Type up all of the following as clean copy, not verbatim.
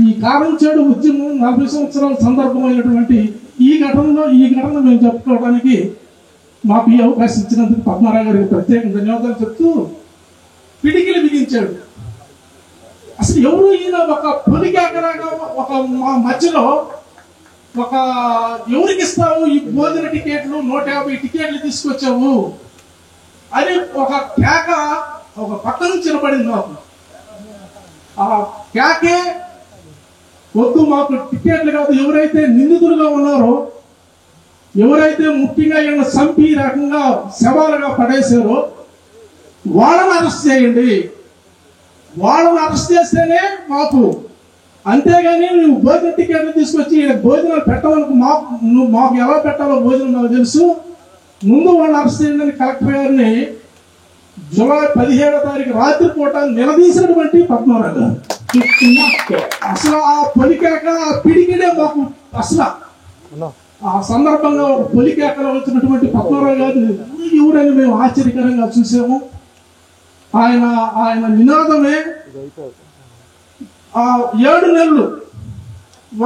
ఈ కారంచేడు ఉద్యమం 40 సంవత్సరాల సందర్భమైనటువంటి ఈ ఘటన మేము చెప్పుకోవడానికి మాకు ఈ అవకాశం ఇచ్చినందుకు పద్మారావు గారికి ప్రత్యేక ధన్యవాదాలు చెప్తూ పిడికిలు బిగించాడు. అసలు ఎవరు ఈయన ఒక పొలికేకరాగా ఒక మా మధ్యలో ఒక ఎవరికి ఇస్తావు ఈ భోజన టికెట్లు 150 టికెట్లు తీసుకొచ్చావు అని ఒక కేక ఒక పక్క నుంచి నిలబడింది మాకు. ఆ కేకే వద్దు, మాకు టికెట్లు కాదు, ఎవరైతే నిందితులుగా ఉన్నారో, ఎవరైతే ముఖ్యంగా ఈయన చంపి రకంగా శవాలుగా పడేశారో వాళ్ళని అరెస్ట్ చేయండి, వాళ్ళని అరెస్ట్ చేస్తేనే మాకు, అంతేగాని నువ్వు భోజన టికెట్లు తీసుకొచ్చి భోజనాలు పెట్టాలకు మాకు ఎలా పెట్టాలో భోజనం నాకు తెలుసు, ముందు వాళ్ళని అరెస్ట్ చేయండి అని కలెక్టర్ గారిని జూలై 17వ తారీఖు రాత్రిపూట నిలదీసినటువంటి పద్మారావు గారు. అసలు ఆ పొలికేక ఆ పిడికిడే మాకు అసలు ఆ సందర్భంగా ఒక పొలికేకలో వచ్చినటువంటి పద్మారావు గారిని ఎవరని మేము ఆశ్చర్యకరంగా చూసాము. ఆయన నినాదమే ఆ 7 నెలలు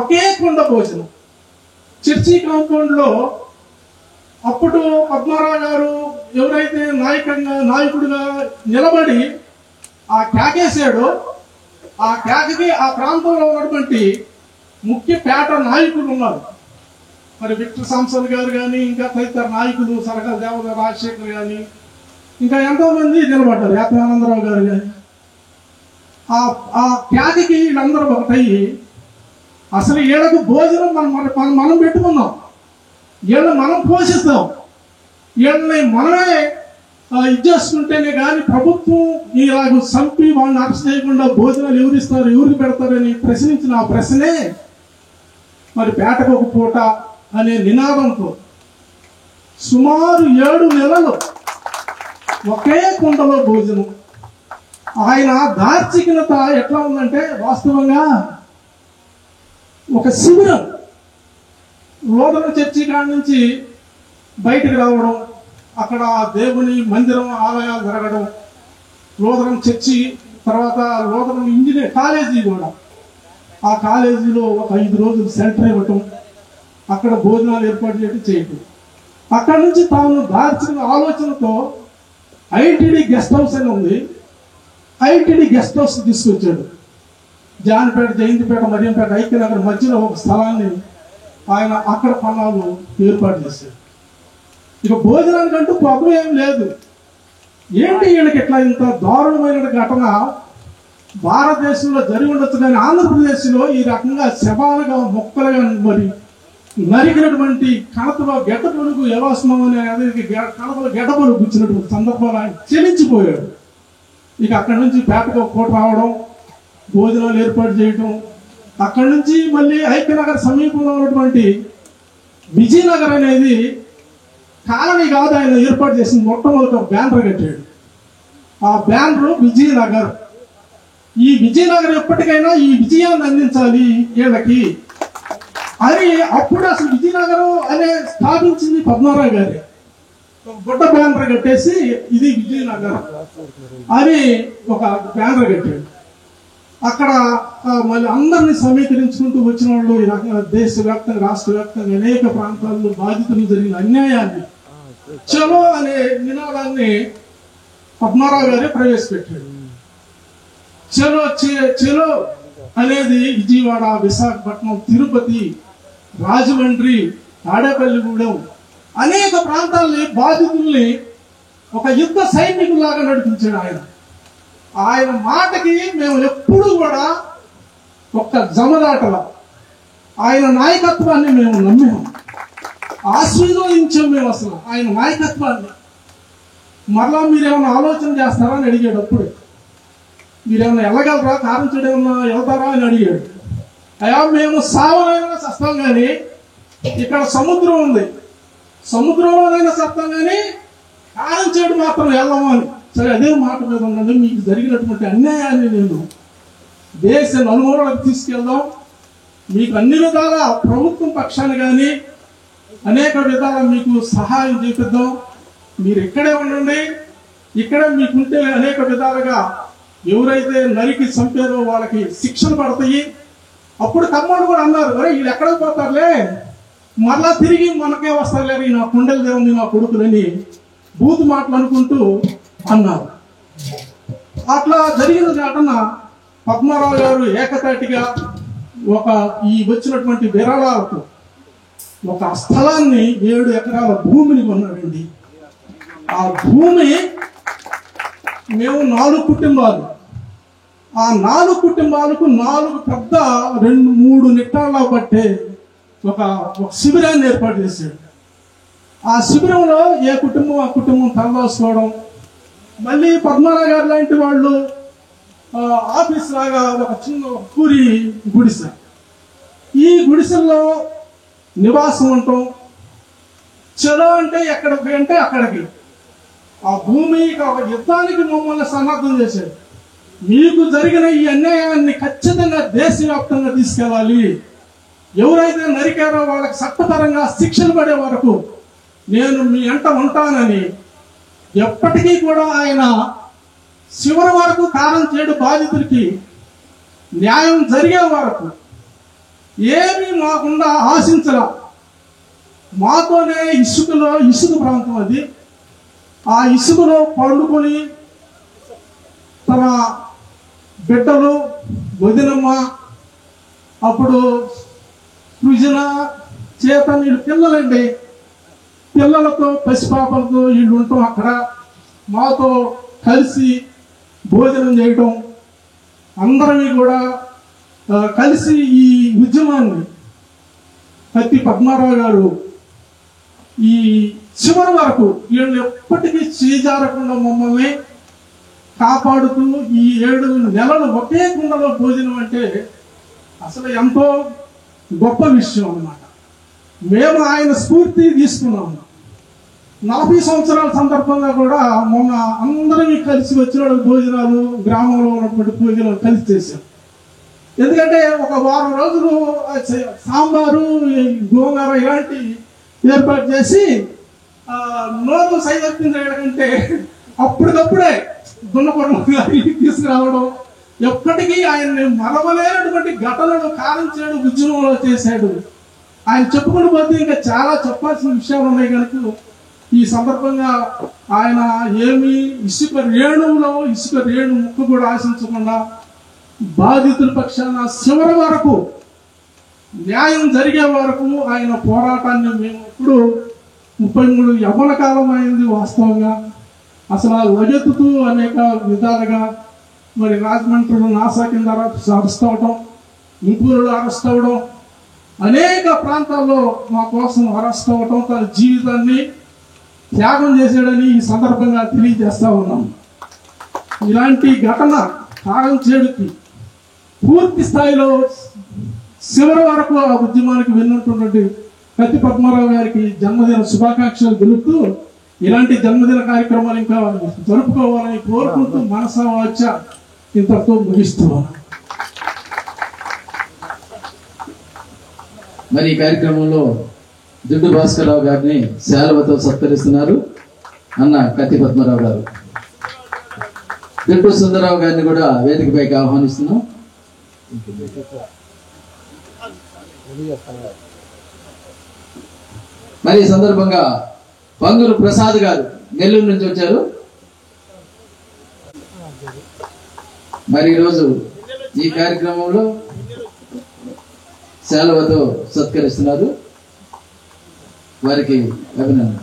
ఒకే కుండ భోజనం. చర్చి కాంపౌండ్ లో అప్పుడు పద్మారావు గారు ఎవరైతే నాయకుడిగా నిలబడి ఆ కేకేసాడో ఆ కేకకి ఆ ప్రాంతంలో ఉన్నటువంటి ముఖ్య పేట నాయకులు ఉన్నారు. మరి విక్టర్ సాంసన్ గారు కానీ ఇంకా తదితర నాయకులు సరకాల దేవత రాజశేఖర్ కానీ ఇంకా ఎంతో మంది నిలబడ్డారు, యాత్మానందరావు గారు కానీ. ఆ కేకకి వీళ్ళందరూ ఒకటయ్యి అసలు వీళ్ళకు భోజనం మనం పెట్టుకున్నాం, వీళ్ళని మనం పోషిస్తాం, వీళ్ళని మనమే ఇచ్చేసుకుంటేనే కానీ ప్రభుత్వం ఇలాగ చంపి వాళ్ళని అరెస్ట్ చేయకుండా భోజనాలు ఎవరిస్తారు ఎవరికి పెడతారని ప్రశ్నించిన ఆ ప్రశ్నే మరి పేటకు ఒక పూట అనే నినాదంతో సుమారు 7 నెలలు ఒకే కుండలో భోజనం. ఆయన దార్శికత ఎట్లా ఉందంటే వాస్తవంగా ఒక శిబిరం, లోదన చర్చి కాడ నుంచి బయటకు రావడం, అక్కడ దేవుని మందిరం ఆలయాలు జరగడం, లోదరం చర్చి తర్వాత లోదరం ఇంజనీర్ కాలేజీ కూడా, ఆ కాలేజీలో ఒక 5 రోజులు సెంటర్ ఇవ్వటం, అక్కడ భోజనాలు ఏర్పాటు చేయటం. అక్కడ నుంచి తాను దార్చిన ఆలోచనతో ఐటీడీ గెస్ట్ హౌస్ అని ఉంది, ఐటీడీ గెస్ట్ హౌస్ తీసుకొచ్చాడు. జాన్పేట, జయంతిపేట, మరియంపేట, ఐక్యనగర్ మధ్యలో ఒక స్థలాన్ని ఆయన అక్కడ పన్నాలు ఏర్పాటు చేశాడు. ఇక భోజనానికంటూ పొగ ఏం లేదు. ఏంటి వీళ్ళకి ఇట్లా ఇంత దారుణమైన ఘటన భారతదేశంలో జరిగి ఉండొచ్చు, కానీ ఆంధ్రప్రదేశ్లో ఈ రకంగా శవాలుగా మొక్కలుగా మరి నరికినటువంటి కణతలో గెడ్డ పొలుగు యవాస్మం అనేది కణతలో గెడ్డ పొలుగు ఇచ్చినటువంటి సందర్భాలు ఆయన చెలించిపోయాడు. ఇక అక్కడి నుంచి పేటకు పూట రావడం, భోజనాలు ఏర్పాటు చేయడం, అక్కడి నుంచి మళ్ళీ ఐక్యనగర్ సమీపంలో ఉన్నటువంటి విజయనగర్ అనేది కాలనీ కాదు, ఆయన ఏర్పాటు చేసిన మొట్టమొదటి ఒక బ్యానర్ కట్టాడు. ఆ బ్యానర్ విజయనగర్. ఈ విజయనగర్ ఎప్పటికైనా ఈ విజయాన్ని అందించాలి వీళ్ళకి అని అప్పుడు అసలు విజయనగరం అనే స్థాపించింది పద్మారావు గారి. గుడ్డ బ్యానర్ కట్టేసి ఇది విజయనగర్ అని ఒక బ్యానర్ కట్టాడు. అక్కడ మళ్ళీ అందరినీ సమీకరించుకుంటూ వచ్చిన వాళ్ళు ఈ రకంగా దేశవ్యాప్తంగా రాష్ట్ర వ్యాప్తంగా అనేక ప్రాంతాల్లో బాధితులు జరిగిన అన్యాయాన్ని చలో అనే నినాదాన్ని పద్మారావు గారే ప్రవేశపెట్టాడు. చలో చలో అనేది విజయవాడ, విశాఖపట్నం, తిరుపతి, రాజమండ్రి, తాడేపల్లిగూడెం అనేక ప్రాంతాలని బాధితుల్ని ఒక యుద్ధ సైనికులాగా నడిపించాడు ఆయన. ఆయన మాటకి మేము ఎప్పుడు కూడా ఒక్క జమదాటల ఆయన నాయకత్వాన్ని మేము నమ్మాము, ఆశీర్వదించాం మేము అసలు ఆయన నాయకత్వాన్ని. మరలా మీరేమైనా ఆలోచన చేస్తారా అని అడిగాడు. అప్పుడే మీరేమైనా వెళ్ళగలరా, కారంచేడు ఏమన్నా వెళ్తారా అని అడిగాడు. అయ్యా మేము సావనైనా చస్తాం కానీ ఇక్కడ సముద్రం ఉంది, సముద్రంలోనైనా చస్తాం కానీ కారంచేడు మాత్రం వెళ్ళము అని. సరే అదే మాట మీద ఉండండి, మీకు జరిగినటువంటి అన్యాయాన్ని నేను దేశ నలుమూలలకు తీసుకెళ్దాం, మీకు అన్ని విధాల ప్రభుత్వం పక్షాన్ని కానీ అనేక విధాల మీకు సహాయం చేపిద్దాం, మీరు ఇక్కడే ఉండండి, ఇక్కడే మీకుంటే అనేక విధాలుగా ఎవరైతే నరికి చంపారో వాళ్ళకి శిక్షలు పడతాయి, అప్పుడు తమ్ముడు కూడా అన్నారు, అరే వీళ్ళు ఎక్కడికి పోతారులే, మరలా తిరిగి మనకే వస్తారులే నా కుండలు దేవుంది నా కొడుకులని బూతు మాటలు అనుకుంటూ అన్నారు. అట్లా జరిగిన ఘటన పద్మారావు గారు ఏకతాటిగా ఈ వచ్చినటువంటి విరాళాలకు ఒక స్థలాన్ని 7 ఎకరాల భూమిని కొన్నాడండి. ఆ భూమి మేము 4 కుటుంబాలు, ఆ 4 కుటుంబాలకు 4 పెద్ద 2-3 నిట్టాల్లో పట్టే ఒక శిబిరాన్ని ఏర్పాటు చేశాడు. ఆ శిబిరంలో ఏ కుటుంబం ఆ కుటుంబం తలదాసుకోవడం, మళ్ళీ పద్మారావు గారు లాంటి వాళ్ళు ఆఫీస్ లాగా ఒక చిన్న పూరి గుడిసె, ఈ గుడిసెల్లో నివాసం ఉండటం, చలో అంటే ఎక్కడికి అంటే అక్కడికి. ఆ భూమి ఒక యుద్ధానికి మమ్మల్ని సన్నద్ధం చేశాడు. మీకు జరిగిన ఈ అన్యాయాన్ని ఖచ్చితంగా దేశవ్యాప్తంగా తీసుకెళ్ళాలి, ఎవరైతే నరికారో వాళ్ళకి చట్టపరంగా శిక్షలు పడే వరకు నేను మీ వెంట ఉంటానని ఎప్పటికీ కూడా ఆయన చివరి వరకు కారం చేయడు బాధితుడికి న్యాయం జరిగే వరకు ఏమీ మాకుండా ఆశించరా. మాతోనే ఇసుక ప్రాంతం అది, ఆ ఇసుకలో పండుకొని తన బిడ్డలు వదినమ్మ అప్పుడు సృజన చేతన్ వీళ్ళు పిల్లలండి, పిల్లలతో పసిపాపలతో వీళ్ళు ఉంటాం అక్కడ, మాతో కలిసి భోజనం చేయటం, అందరమీ కూడా కలిసి ఈ ఉద్యమాన్ని కత్తి పద్మారావు గారు ఈ చివరి వరకు వీళ్ళు ఎప్పటికీ చేజారకుండా మమ్మల్ని కాపాడుతూ ఈ 7 నెలలు ఒకే కుండలో భోజనం అంటే అసలు ఎంతో గొప్ప విషయం అన్నమాట. మేము ఆయన స్ఫూర్తి తీసుకున్నాము. 40 సంవత్సరాల సందర్భంగా కూడా మొన్న అందరం కలిసి వచ్చిన భోజనాలు, గ్రామంలో ఉన్నటువంటి భోజనాలు కలిసి చేశాం. ఎందుకంటే ఒక వారం రోజులు సాంబారు, గోంగూర ఇలాంటి ఏర్పాటు చేసి నోరు సైదర్పించే అప్పటికప్పుడే దున్నపొరం తీసుకురావడం, ఎప్పటికీ ఆయన్ని మరవలేనటువంటి ఘటనలు కారించాడు, ఉద్యమంలో చేశాడు. ఆయన చెప్పుకుంటూ పోతే ఇంకా చాలా చెప్పాల్సిన విషయాలు ఉన్నాయి కనుక ఈ సందర్భంగా ఆయన ఏమి ఇసుక రేణు ముక్కు కూడా ఆశించకుండా బాధితుల పక్షాన చివరి వరకు న్యాయం జరిగే వరకు ఆయన పోరాటాన్ని మేము ఇప్పుడు 33 యవ్వన కాలం అయింది. వాస్తవంగా అసలు లగెత్తుతూ అనేక విధాలుగా మరి రాజమండ్రిలో నాసా కింద అరెస్ట్ అవడం, ఇంకూరులో అరెస్ట్ అవడం, అనేక ప్రాంతాల్లో మా కోసం అరెస్ట్ అవడం, తన జీవితాన్ని త్యాగం చేశాడని ఈ సందర్భంగా తెలియజేస్తా ఉన్నాం. ఇలాంటి ఘటన కారం చేడుకి పూర్తి స్థాయిలో చివరి వరకు ఆ ఉద్యమానికి వెళ్ళినటువంటి కత్తి పద్మారావు గారికి జన్మదిన శుభాకాంక్షలు తెలుపుతూ ఇలాంటి జన్మదిన కార్యక్రమాలు ఇంకా జరుపుకోవాలని కోరుకుంటూ మనసా వాచ ఇంతతో ముగిస్తున్నాను. మరి ఈ కార్యక్రమంలో దుడ్డు భాస్కరరావు గారిని శాలువతో సత్కరిస్తున్నారు అన్న కత్తి పద్మారావు గారు. దుడ్డు సుందరరావు గారిని కూడా వేదికపైకి ఆహ్వానిస్తున్నాం. మరి ఈ సందర్భంగా పంగురు ప్రసాద్ గారు నెల్లూరు నుంచి వచ్చారు. మరి ఈరోజు ఈ కార్యక్రమంలో శాలువతో సత్కరిస్తున్నారు. వారికి అభినందన.